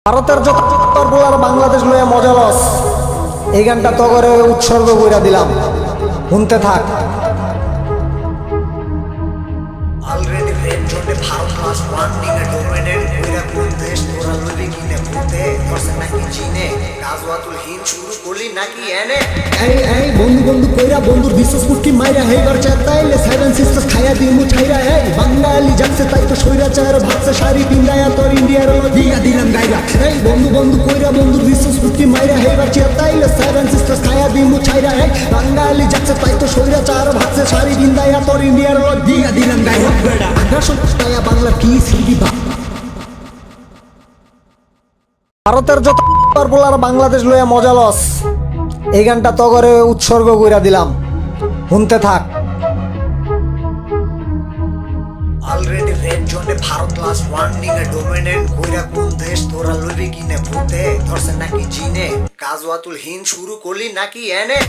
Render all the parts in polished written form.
ভারতের যত বলার বাংলাদেশ লইয়া মজা লস এই গানটা তো করে উৎসর্গ কইরা দিলাম, শুনতে থাক। Already red জোনে ভারত ক্লাস ওয়ান নিগে ডোমিনেট কইরা কোন দেশ তোরা লবি কিনে ভূতে করছে নাকি চীনে গাজওয়াতুল হিন্দ শুরু করলি নাকি এনে এই বন্ধু বন্ধু কইরা বন্ধুর বিশ্বাস কুটি মাইরা হেবার চাইলে সেভেন সিস্টার্স খাইয়া দিমু ছাইরা। এই বাঙালি যাচ্ছে তাই তো সৈরাচার ভাবছে শাড়ি পিন্দায়া তোর ইন্ডিয়ার দিয়া দিলাম গাইরা। এই বন্ধু বন্ধু কইরা বন্ধুর বিশ্বাস কুটি মাইরা হেবার চাইলে সেভেন সিস্টার্স খাইয়া দিমু ছাইরা। এই বাঙালি যাচ্ছে তাই তো সৈরাচার ভাবছে শাড়ি পিন্দায়া তোর ইন্ডিয়ার দিয়া দিলাম গাইরা। আগ্রাসন তাইয়া বাংলার কি সিবি বা ভারতের যত বলার বাংলাদেশ লইয়া মজা লস এই গানটা তো করে উৎসর্গ কইরা দিলাম, শুনতে থাক। অলরেডি রেড জোনে ভারত ক্লাস ওয়ান নিগে ডোমিনেট কইরা কোন দেশ তোরা লবি কিনে ভূতে করছে নাকি চীনে গাজওয়াতুল হিন্দ শুরু করলি নাকি এনে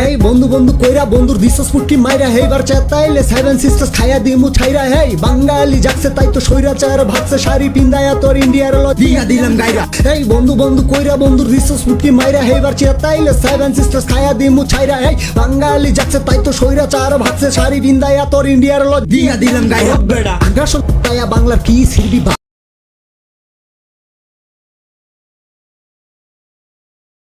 এই বন্ধু বন্ধু কইরা বন্ধুর বিশ্বাস কুটি মাইরা হেবার চাইলে সেভেন সিস্টার্স খাইয়া দিমু ছাইরা। এই বাঙালি যাচ্ছে তাই তো সৈরাচার ভাবছে শাড়ি পিন্দায়া তোর ইন্ডিয়ার দিয়া দিলাম গাইরা। এই বন্ধু বন্ধু কইরা বন্ধুর বিশ্বাস কুটি মাইরা হেবার চাইলে সেভেন সিস্টার্স খাইয়া দিমু ছাইরা। এই বাঙালি যাচ্ছে তাই তো সৈরাচার ভাবছে শাড়ি পিন্দায়া তোর ইন্ডিয়ার দিয়া দিলাম গাইরা। আগ্রাসন তাইয়া বাংলার কি সিবি বা